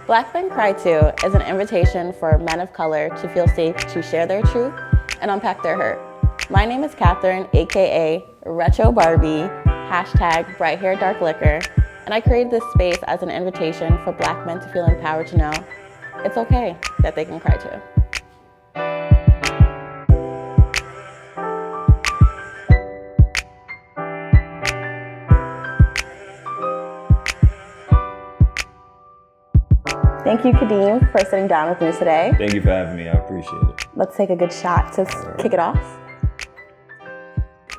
BlackMenCryToo is an invitation for men of color to feel safe to share their truth and unpack their hurt. My name is Catherine, aka Retro Barbie, hashtag bright hair dark liquor, and I created this space as an invitation for Black men to feel empowered to know it's okay that they can cry too. Thank you, Kadeem, for sitting down with me today. Thank you for having me. I appreciate it. Let's take a good shot to kick it off.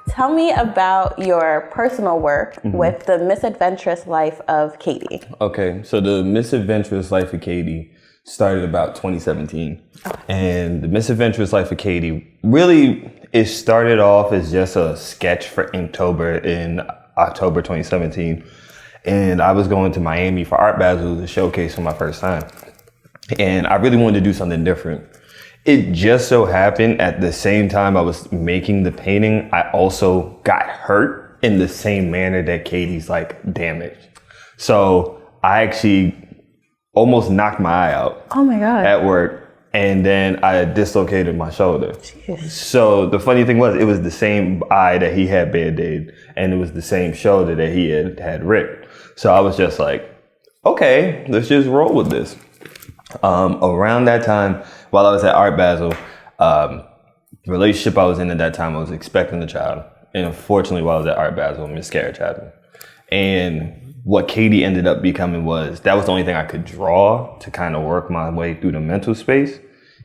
Tell me about your personal work with the misadventurous life of Katy. Okay, so the misadventurous life of Katy started about 2017. And the misadventurous life of Katy, really, it started off as just a sketch for Inktober in October 2017. And I was going to Miami for Art Basel to showcase for my first time. And I really wanted to do something different. It just so happened at the same time I was making the painting, I also got hurt in the same manner that Katy's like damaged. So I actually almost knocked my eye out. Oh my God. At work. And then I dislocated my shoulder. Jeez. So the funny thing was, it was the same eye that he had Band-Aid, and it was the same shoulder that he had ripped. So I was just like, okay, let's just roll with this. Around that time, while I was at Art Basel, the relationship I was in at that time, I was expecting a child. And unfortunately, while I was at Art Basel, a miscarriage happened. And what Katy ended up becoming that was the only thing I could draw to kind of work my way through the mental space.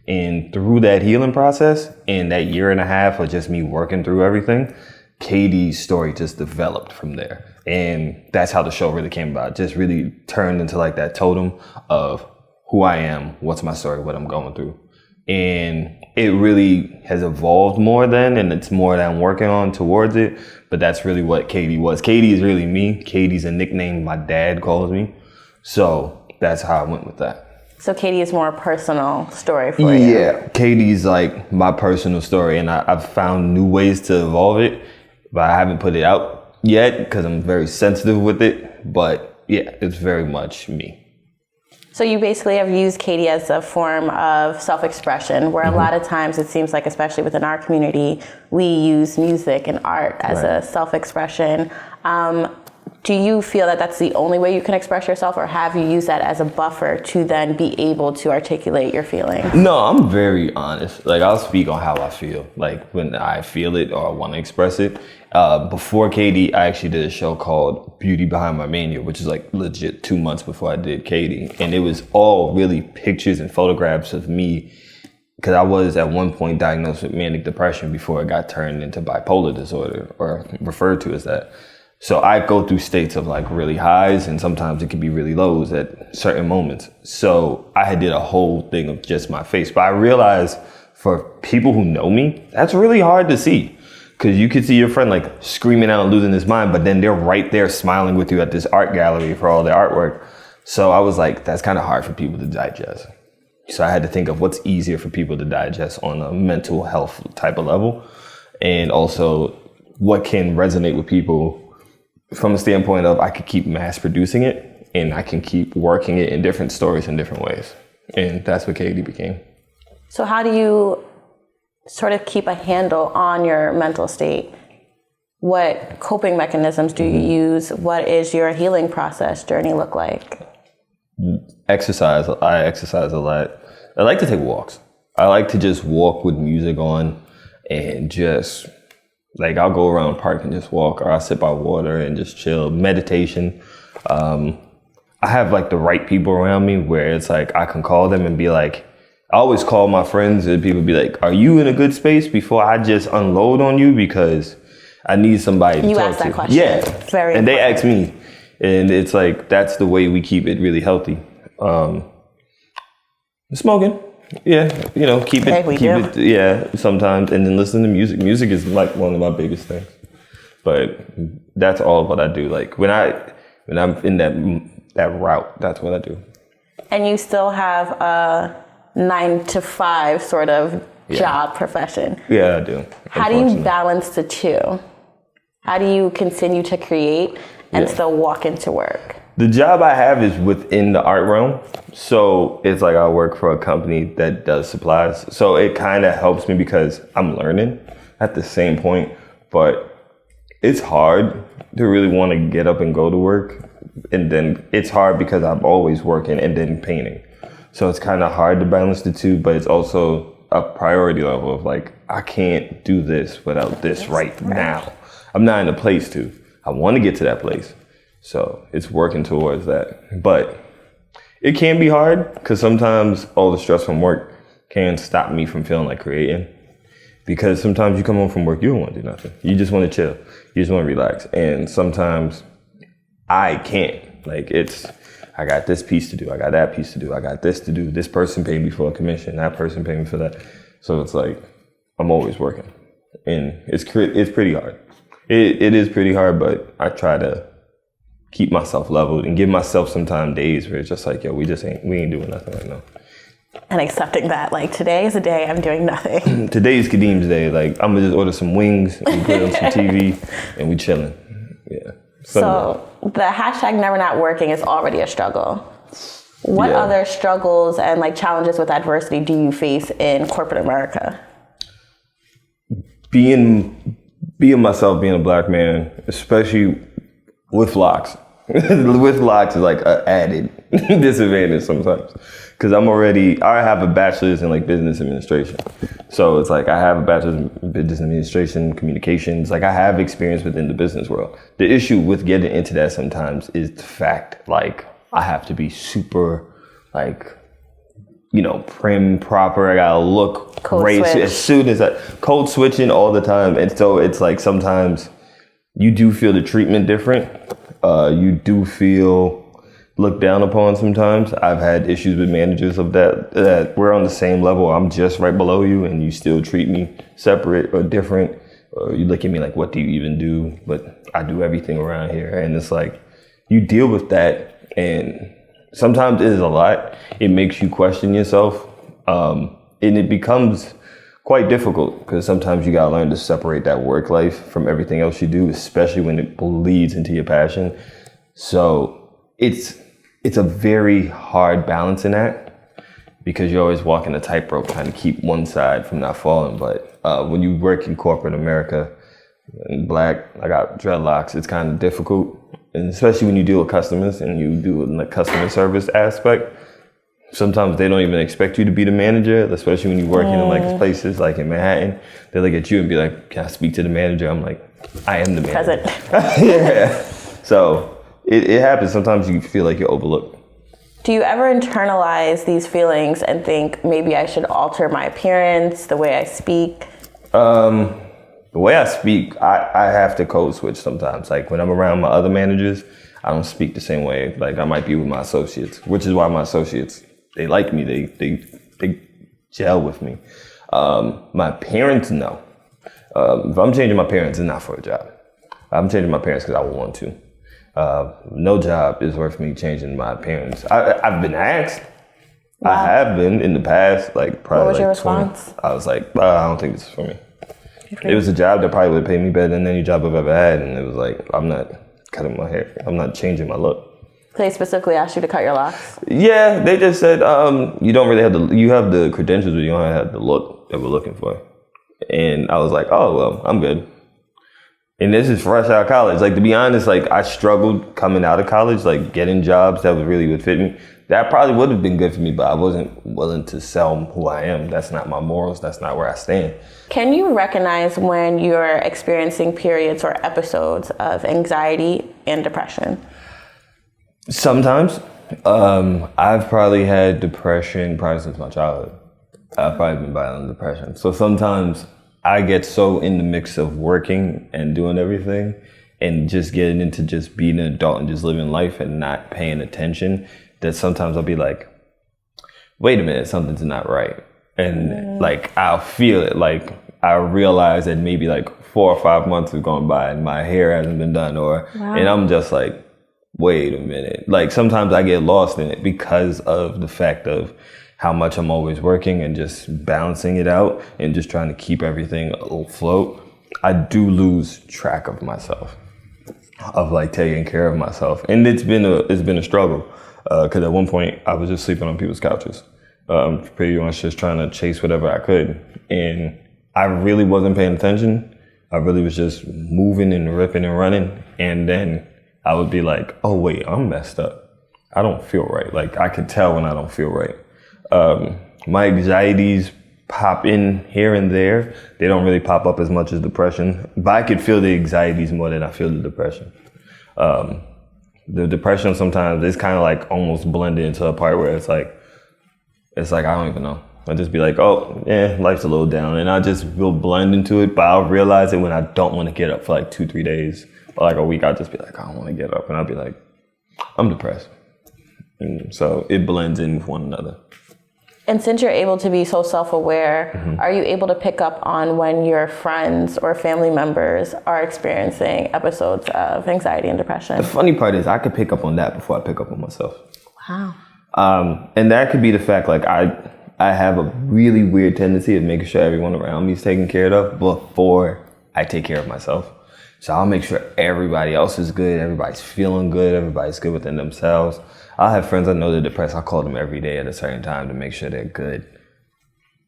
And through that healing process, in that year and a half of just me working through everything, Katy's story just developed from there. And that's how the show really came about. It just really turned into like that totem of who I am, what's my story, what I'm going through. And it really has evolved more then, and it's more that I'm working on towards it. But that's really what Katy was. Katy is really me. Katy's a nickname my dad calls me. So that's how I went with that. So Katy is more a personal story for you. Yeah, Katy's like my personal story, and I've found new ways to evolve it, but I haven't put it out yet because I'm very sensitive with it. But yeah, it's very much me. So you basically have used Katy as a form of self-expression, where a lot of times it seems like, especially within our community, we use music and art as a self-expression. Do you feel that that's the only way you can express yourself, or have you used that as a buffer to then be able to articulate your feelings? No, I'm very honest. Like, I'll speak on how I feel, like when I feel it or I want to express it. Before Katy, I actually did a show called Beauty Behind My Mania, which is like legit 2 months before I did Katy. And it was all really pictures and photographs of me, because I was at one point diagnosed with manic depression before it got turned into bipolar disorder, or referred to as that. So I go through states of like really highs, and sometimes it can be really lows at certain moments. So I did a whole thing of just my face. But I realized for people who know me, that's really hard to see. Because you could see your friend like screaming out and losing his mind, but then they're right there smiling with you at this art gallery for all their artwork. So I was like, that's kind of hard for people to digest. So I had to think of what's easier for people to digest on a mental health type of level. And also what can resonate with people from a standpoint of I could keep mass producing it, and I can keep working it in different stories in different ways. And that's what Katy became. So how do you sort of keep a handle on your mental state? What coping mechanisms do you use? What is your healing process journey look like? Exercise. I exercise a lot. I like to take walks. I like to just walk with music on and just like I'll go around the park and just walk, or I'll sit by water and just chill. Meditation. I have like the right people around me where it's like I can call them and be like, I always call my friends and people be like, are you in a good space before I just unload on you, because I need somebody to talk to. You ask that question. Yeah. Very and important. they ask me. And it's like, that's the way we keep it really healthy. Smoking. Yeah, keep it, yeah, sometimes. And then listen to music. Music is like one of my biggest things. But that's all what I do. Like when I'm in that route, that's what I do. And you still have a 9-to-5 sort of job profession. Yeah, I do. How do you balance the two? How do you continue to create and still walk into work? The job I have is within the art realm. So it's like I work for a company that does supplies. So it kind of helps me because I'm learning at the same point. But it's hard to really want to get up and go to work. And then it's hard because I'm always working and then painting. So it's kind of hard to balance the two, but it's also a priority level of like, I can't do this without this right now. I'm not in a place to. I want to get to that place. So it's working towards that. But it can be hard because sometimes all the stress from work can stop me from feeling like creating. Because sometimes you come home from work, you don't want to do nothing. You just want to chill. You just want to relax. And sometimes I can't. Like I got this piece to do. I got that piece to do. I got this to do. This person paid me for a commission. That person paid me for that. So it's like I'm always working. And it's pretty hard. It is pretty hard, but I try to keep myself leveled and give myself some days where it's just like, yo, we ain't doing nothing right now. And accepting that, like, today is a day I'm doing nothing. Today's Kadim's day. Like, I'm gonna just order some wings and put on some TV and we chilling. Yeah. So the hashtag never not working is already a struggle. What other struggles and like challenges with adversity do you face in corporate America? Being myself, being a black man, especially with locks. With locks is like an added disadvantage sometimes. Because I have a bachelor's in like business administration. So it's like I have a bachelor's in business administration, communications. Like I have experience within the business world. The issue with getting into that sometimes is the fact, like I have to be super like, prim, proper. I gotta look great as soon as code switching all the time. And so it's like sometimes you do feel the treatment different. You do feel looked down upon sometimes. I've had issues with managers of that we're on the same level. I'm just right below you and you still treat me separate or different. Or you look at me like, what do you even do? But I do everything around here. And it's like, you deal with that. And sometimes it is a lot. It makes you question yourself. And it becomes quite difficult because sometimes you gotta learn to separate that work life from everything else you do, especially when it bleeds into your passion. So it's a very hard balancing act because you're always walking a tightrope trying to keep one side from not falling. But when you work in corporate America, and black, I got dreadlocks, it's kind of difficult. And especially when you deal with customers and you do in the customer service aspect, sometimes they don't even expect you to be the manager, especially when you're working in like places like in Manhattan. They look at you and be like, can I speak to the manager? I'm like, I am the manager. Present. Yeah. So it happens. Sometimes you feel like you're overlooked. Do you ever internalize these feelings and think maybe I should alter my appearance, the way I speak? The way I speak, I have to code switch sometimes. Like when I'm around my other managers, I don't speak the same way. Like I might be with my associates, which is why my associates, they like me. They gel with me. My parents, no. If I'm changing my parents, it's not for a job. I'm changing my parents because I want to. No job is worth me changing my appearance. I've been asked. Wow. I have been in the past, like probably. What was your response? I was like, I don't think this is for me. It was a job that probably would pay me better than any job I've ever had, and it was like, I'm not cutting my hair. I'm not changing my look. They specifically asked you to cut your locks? Yeah, they just said, you don't really have you have the credentials, but you don't have the look that we're looking for. And I was like, oh, well, I'm good. And this is fresh out of college. Like, to be honest, like, I struggled coming out of college, like, getting jobs that really would fit me. That probably would have been good for me, but I wasn't willing to sell who I am. That's not my morals. That's not where I stand. Can you recognize when you're experiencing periods or episodes of anxiety and depression? Sometimes. I've probably had depression probably since my childhood. I've probably been battling depression. So sometimes I get so in the mix of working and doing everything and just getting into just being an adult and just living life and not paying attention that sometimes I'll be like, wait a minute, something's not right. And like, I'll feel it. Like, I realize that maybe like 4 or 5 months have gone by and my hair hasn't been done and I'm just like, wait a minute. Like, sometimes I get lost in it because of the fact of how much I'm always working and just balancing it out and just trying to keep everything afloat. I do lose track of myself. of like taking care of myself. And it's been a struggle. Cause at one point I was just sleeping on people's couches. Pretty much just trying to chase whatever I could. And I really wasn't paying attention. I really was just moving and ripping and running. And then I would be like, oh wait, I'm messed up. I don't feel right. Like I could tell when I don't feel right. My anxieties pop in here and there. They don't really pop up as much as depression, but I could feel the anxieties more than I feel the depression. The depression sometimes is kind of like almost blended into a part where it's like I don't even know. I'll just be like, oh yeah, life's a little down, and I just will blend into it. But I'll realize it when I don't want to get up for like 2-3 days or like a week. I'll just be like, I don't want to get up, and I'll be like, I'm depressed. And so it blends in with one another. And since you're able to be so self-aware, Mm-hmm. are you able to pick up on when your friends or family members are experiencing episodes of anxiety and depression? The funny part is I could pick up on that before I pick up on myself. Wow. And that could be the fact, like I have a really weird tendency of making sure everyone around me is taken care of before I take care of myself. So I'll make sure everybody else is good, everybody's feeling good, everybody's good within themselves. I'll have friends I know they're depressed. I'll call them every day at a certain time to make sure they're good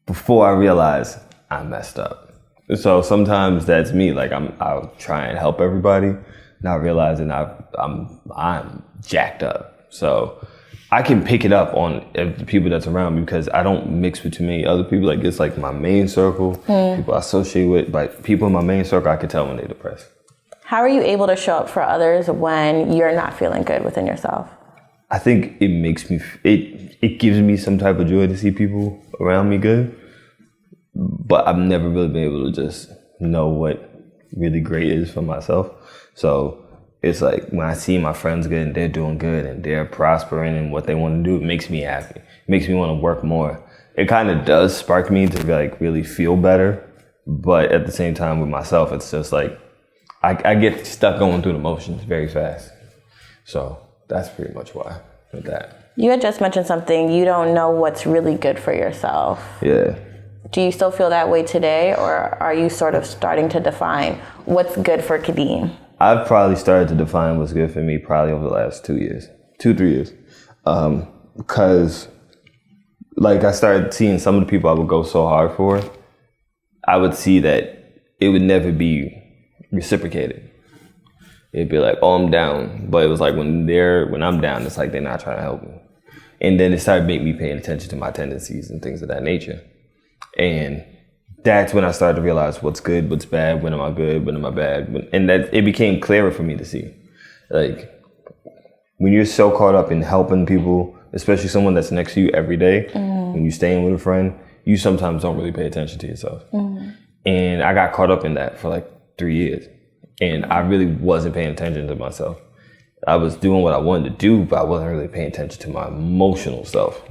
before I realize I messed up. So sometimes that's me. Like I'll try and help everybody, not realizing I'm jacked up. So I can pick it up on the people that's around me because I don't mix with too many other people. Like it's like my main circle, people I associate with, but people in my main circle, I can tell when they're depressed. How are you able to show up for others when you're not feeling good within yourself? I think it makes me, it gives me some type of joy to see people around me good, but I've never really been able to just know what really great is for myself. So it's like when I see my friends good and they're doing good and they're prospering in what they want to do, it makes me happy. It makes me want to work more. It kind of does spark me to like really feel better, but at the same time with myself, it's just like, I get stuck going through the motions very fast. So that's pretty much why with that. You had just mentioned something, you don't know what's really good for yourself. Yeah. Do you still feel that way today, or are you sort of starting to define what's good for Kadeem? I've probably started to define what's good for me probably over the last 2 years, 2-3 years. Because like I started seeing some of the people I would go so hard for, I would see that it would never be reciprocated. It'd be like, oh, I'm down. But it was like when I'm down, it's like they're not trying to help me. And then it started making me paying attention to my tendencies and things of that nature. And that's when I started to realize what's good, what's bad, when am I good, when am I bad. And that it became clearer for me to see. Like when you're so caught up in helping people, especially someone that's next to you every day, when you're staying with a friend, you sometimes don't really pay attention to yourself. And I got caught up in that for like 3 years. And I really wasn't paying attention to myself. I was doing what I wanted to do, but I wasn't really paying attention to my emotional self.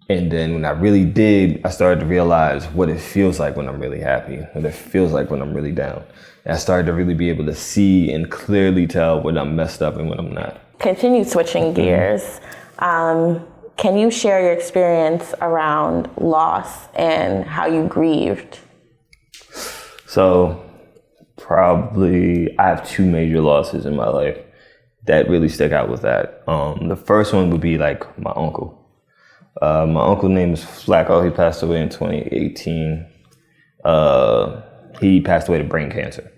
And then when I really did, I started to realize what it feels like when I'm really happy, what it feels like when I'm really down. And I started to really be able to see and clearly tell when I'm messed up and when I'm not. Continue switching gears. Can you share your experience around loss and how you grieved? So probably I have 2 major losses in my life that really stick out with that. The first one would be like my uncle. My uncle's name is Flacco. He passed away in 2018. He passed away to brain cancer.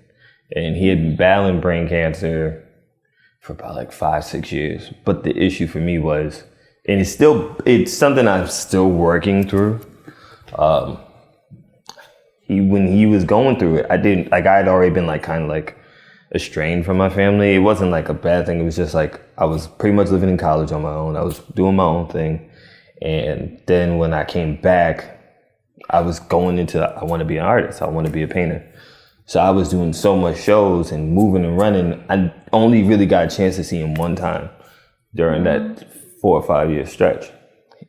And he had been battling brain cancer for about like 5-6 years. But the issue for me was, and it's something I'm still working through. When he was going through it, I had already been like kind of like estranged from my family. It wasn't like a bad thing. It was just like I was pretty much living in college on my own. I was doing my own thing. And then when I came back, I was going into, I want to be an artist. I want to be a painter. So I was doing so much shows and moving and running. I only really got a chance to see him one time during that 4 or 5 year stretch.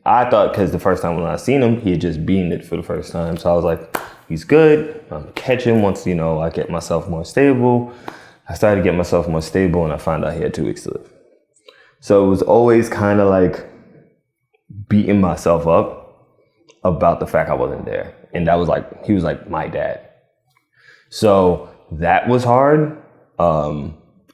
I thought because the first time when I seen him, he had just beamed it for the first time. So I was like, he's good. I'm catching once, I get myself more stable. I started to get myself more stable and I found out he had 2 weeks to live. So it was always kind of like beating myself up about the fact I wasn't there. And that was like, he was like my dad. So that was hard.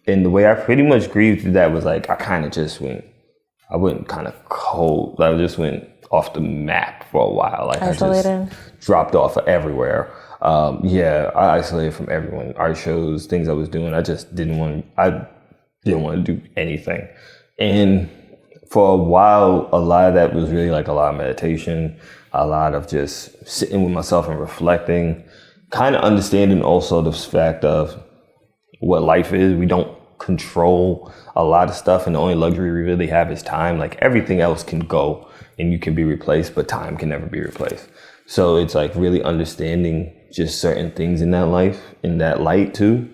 And the way I pretty much grieved through that was like, I went kind of cold. I just went off the map for a while. Like Isolated? I just dropped off of everywhere. I isolated from everyone. Art shows, things I was doing. I didn't want to do anything. And for a while, a lot of that was really like a lot of meditation, a lot of just sitting with myself and reflecting, kind of understanding also the fact of what life is. We don't control a lot of stuff, and the only luxury we really have is time. Like everything else can go and you can be replaced, but time can never be replaced. So it's like really understanding just certain things in that life, in that light too.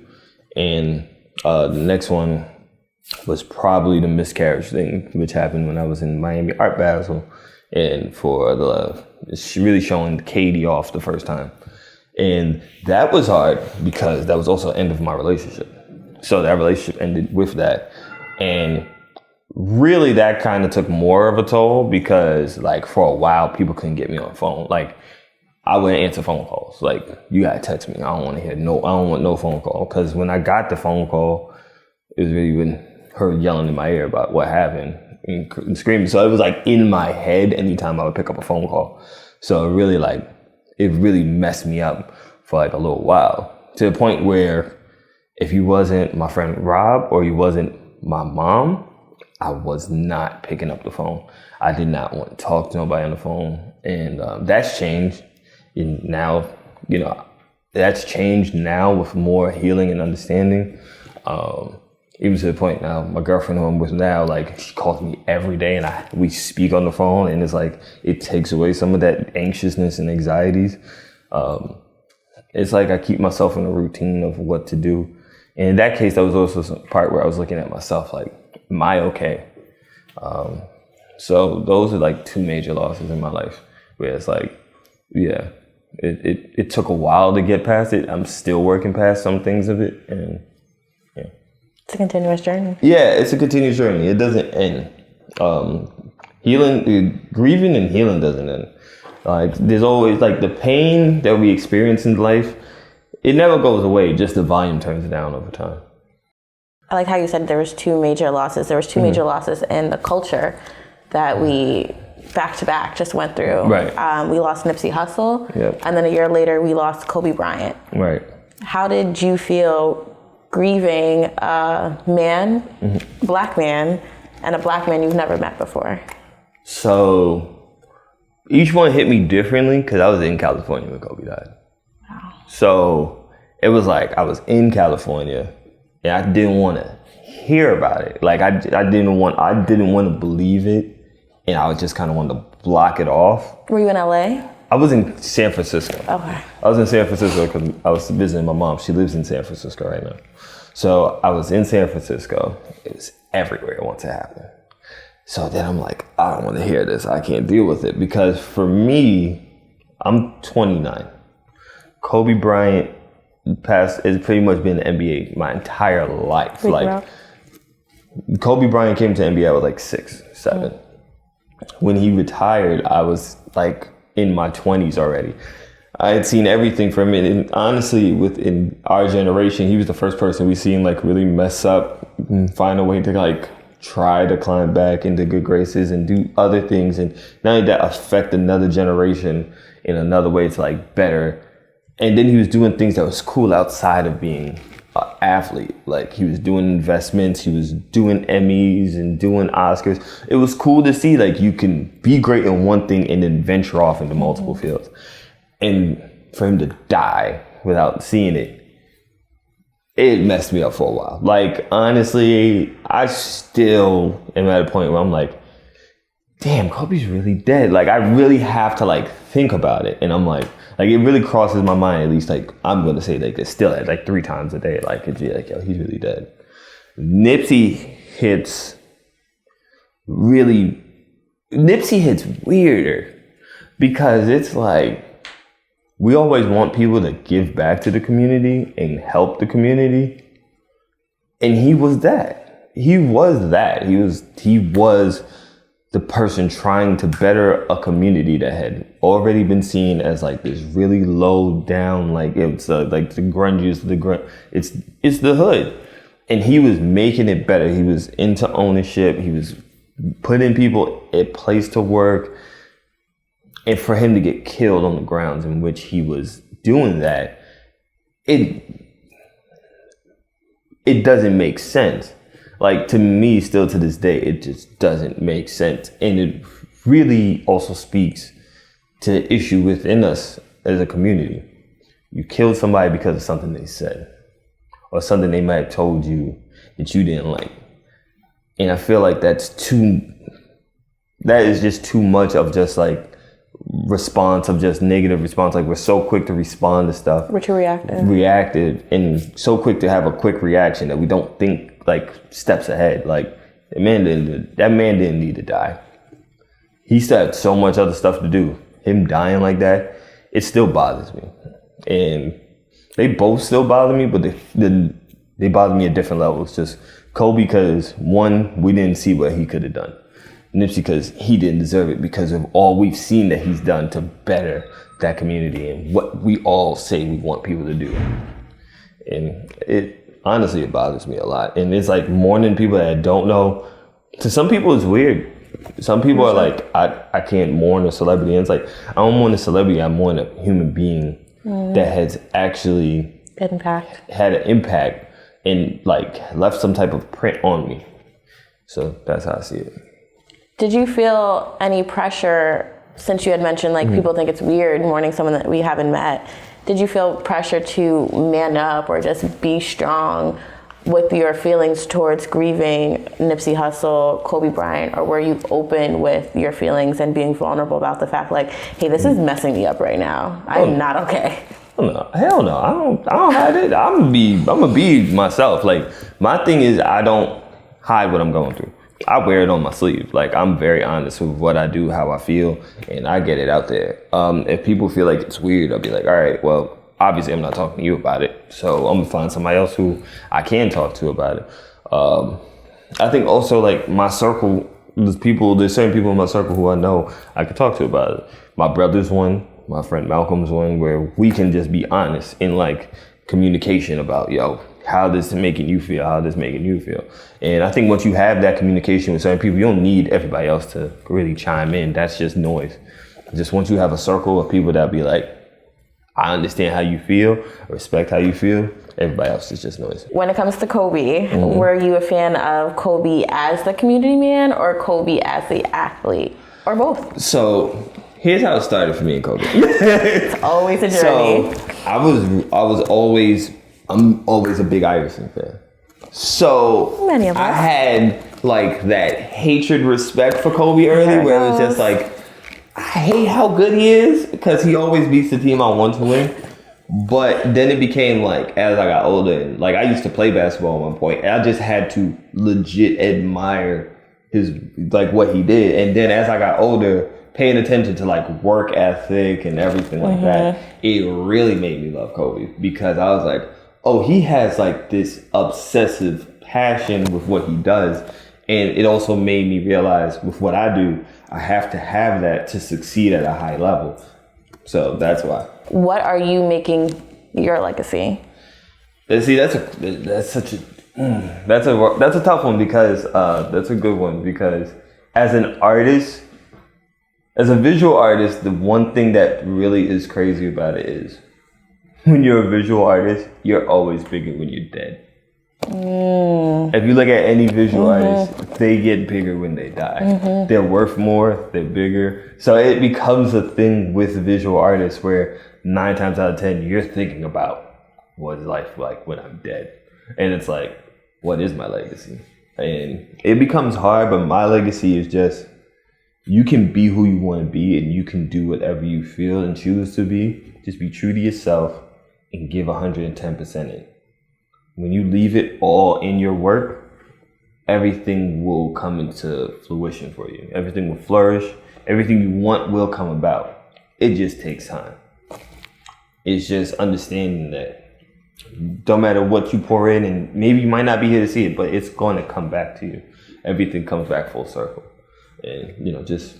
And the next one was probably the miscarriage thing, which happened when I was in Miami Art Basel, and it's really showing Katy off the first time. And that was hard because that was also the end of my relationship. So that relationship ended with that. And really that kind of took more of a toll because like for a while people couldn't get me on the phone. Like I wouldn't answer phone calls. Like you gotta text me. I don't want no phone call. Cause when I got the phone call, it was really when her yelling in my ear about what happened and screaming. So it was like in my head anytime I would pick up a phone call. So it really messed me up for like a little while, to the point where if you wasn't my friend Rob or you wasn't my mom, I was not picking up the phone. I did not want to talk to nobody on the phone. And that's changed. And now, that's changed now with more healing and understanding. Even to the point now, my girlfriend who I'm with now, like she calls me every day and we speak on the phone, and it's like, it takes away some of that anxiousness and anxieties. It's like I keep myself in a routine of what to do. And in that case, that was also some part where I was looking at myself like, am I okay? So those are like two major losses in my life where it's like, yeah, it took a while to get past it. I'm still working past some things of it, and yeah. It's a continuous journey. Yeah, it's a continuous journey. It doesn't end. Grieving and healing doesn't end. Like there's always like the pain that we experience in life, it never goes away, just the volume turns down over time. I like how you said there was two major losses. There was two major losses in the culture that we back to back just went through. Right. We lost Nipsey Hussle, Yep. and then a year later we lost Kobe Bryant. Right. How did you feel grieving a man, black man, and a black man you've never met before? So each one hit me differently because I was in California when Kobe died. Wow. So it was like I was in California and I didn't want to hear about it. Like I didn't want to believe it, and I just kind of wanted to block it off. Were you in LA? I was in San Francisco. Okay. I was in San Francisco because I was visiting my mom. She lives in San Francisco right now. So I was in San Francisco. It was everywhere once it happened. So then I'm like, I don't want to hear this. I can't deal with it. Because for me, I'm 29. Kobe Bryant has pretty much been in the NBA my entire life. Kobe Bryant came to the NBA, I was like 6, 7. When he retired, I was like in my 20s already. I had seen everything from it. And honestly, within our generation, he was the first person we seen like really mess up and find a way to like try to climb back into good graces and do other things. And not only that, affect another generation in another way to like better. And then he was doing things that was cool outside of being an athlete. Like he was doing investments, he was doing Emmys and doing Oscars. It was cool to see like you can be great in one thing and then venture off into multiple fields. And for him to die without seeing it, it messed me up for a while. Like, honestly, I still am at a point where I'm like, damn, Kobe's really dead. Like, I really have to, like, think about it. And I'm like, it really crosses my mind, at least, like, I'm going to say, like, it's still at, like, 3 times a day. Like, it's like, yo, he's really dead. Nipsey hits weirder because it's like, we always want people to give back to the community and help the community. And he was that. He was the person trying to better a community that had already been seen as like this really low down, like it's like the grungiest, it's the hood. And he was making it better. He was into ownership. He was putting people a place to work. And for him to get killed on the grounds in which he was doing that, it doesn't make sense. Like, to me, still to this day, it just doesn't make sense. And it really also speaks to the issue within us as a community. You killed somebody because of something they said, or something they might have told you that you didn't like. And I feel like that is just too much of just like response, of just negative response. Like, we're so quick to respond to stuff. We're too reactive. Reactive, and so quick to have a quick reaction that we don't think like steps ahead. Like, that man didn't need to die. He still had so much other stuff to do. Him dying like that, it still bothers me. And they both still bother me, but they bother me at different levels. Just Kobe, because one, we didn't see what he could have done. Nipsey, because he didn't deserve it because of all we've seen that he's done to better that community and what we all say we want people to do. And it honestly, it bothers me a lot. And it's like mourning people that I don't know. To some people, it's weird. Some people are like, I can't mourn a celebrity. And it's like, I don't mourn a celebrity, I mourn a human being that has actually had an impact and like left some type of print on me. So that's how I see it. Did you feel any pressure, since you had mentioned like people think it's weird mourning someone that we haven't met? Did you feel pressure to man up or just be strong with your feelings towards grieving Nipsey Hussle, Kobe Bryant, or were you open with your feelings and being vulnerable about the fact like, hey, this is messing me up right now. I'm not okay. No, hell no. I don't hide it. I'm gonna be myself. Like, my thing is, I don't hide what I'm going through. I wear it on my sleeve. Like, I'm very honest with what I do, how I feel, and I get it out there. If people feel like it's weird, I'll be like, all right, well, obviously I'm not talking to you about it. So I'm gonna find somebody else who I can talk to about it. I think also like my circle, there's certain people in my circle who I know I can talk to about it. My brother's one, my friend Malcolm's one, where we can just be honest in like communication about, yo, how this is making you feel, how this is making you feel. And I think once you have that communication with certain people, you don't need everybody else to really chime in. That's just noise. Just once you have a circle of people that be like, I understand how you feel, respect how you feel, everybody else is just noise. When it comes to Kobe, were you a fan of Kobe as the community man or Kobe as the athlete, or both? So here's how it started for me and Kobe. It's always a journey. So I'm always a big Iverson fan. So many of us. I had like that hatred respect for Kobe early, where it was just like, I hate how good he is because he always beats the team I want to win. But then it became like, as I got older, and like I used to play basketball at one point, and I just had to legit admire his, like what he did. And then as I got older, paying attention to like work ethic and everything like that, it really made me love Kobe, because I was like, oh, he has like this obsessive passion with what he does. And it also made me realize with what I do, I have to have that to succeed at a high level. So that's why. What are you making your legacy? See, that's a tough one, because that's a good one, because as an artist, as a visual artist, the one thing that really is crazy about it is when you're a visual artist, you're always bigger when you're dead. If you look at any visual artist, they get bigger when they die. They're worth more, they're bigger. So it becomes a thing with visual artists where 9 times out of 10, you're thinking about what is life like when I'm dead. And it's like, what is my legacy? And it becomes hard, but my legacy is just, you can be who you want to be, and you can do whatever you feel and choose to be. Just be true to yourself and give 110% in. When you leave it all in your work, everything will come into fruition for you. Everything will flourish. Everything you want will come about. It just takes time. It's just understanding that don't matter what you pour in, and maybe you might not be here to see it, but it's going to come back to you. Everything comes back full circle. And, just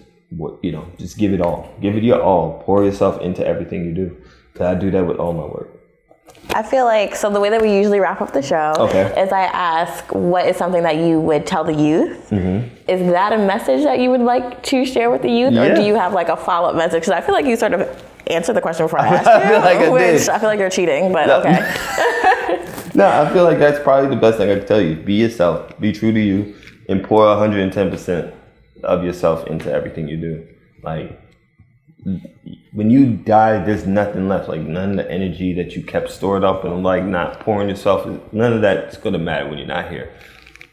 give it all. Give it your all. Pour yourself into everything you do. 'Cause I do that with all my work. I feel like, so the way that we usually wrap up the show is I ask, what is something that you would tell the youth? Is that a message that you would like to share with the youth? Or do you have like a follow-up message? Because I feel like you sort of answered the question before I asked you, I feel like you're cheating, but okay. No, I feel like that's probably the best thing I can tell you. Be yourself, be true to you, and pour 110% of yourself into everything you do. Like, when you die, there's nothing left. Like, none of the energy that you kept stored up and like not pouring yourself, none of that's gonna matter when you're not here.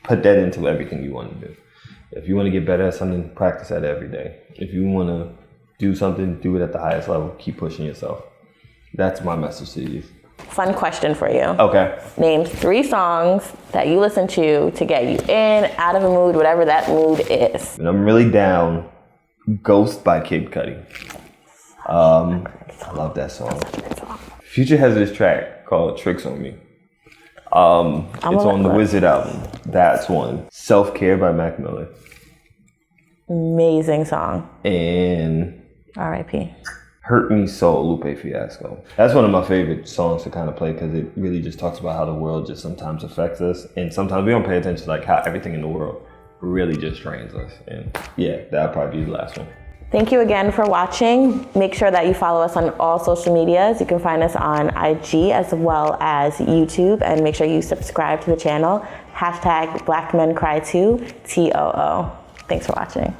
Put that into everything you want to do. If you want to get better at something, practice that every day. If you want to do something, do it at the highest level. Keep pushing yourself. That's my message to you. Fun question for you. Okay. Name 3 songs that you listen to get you in, out of a mood, whatever that mood is. When I'm really down, Ghost by Katy. I love that song. Future has this track called Tricks on Me. It's on the Wizard album. That's one. Self-Care by Mac Miller. Amazing song. And R.I.P. Hurt Me So, Lupe Fiasco. That's one of my favorite songs to kind of play because it really just talks about how the world just sometimes affects us. And sometimes we don't pay attention to like how everything in the world really just drains us. And yeah, that'll probably be the last one. Thank you again for watching. Make sure that you follow us on all social medias. You can find us on IG as well as YouTube, and make sure you subscribe to the channel. #BlackMenCryToo, TOO. Thanks for watching.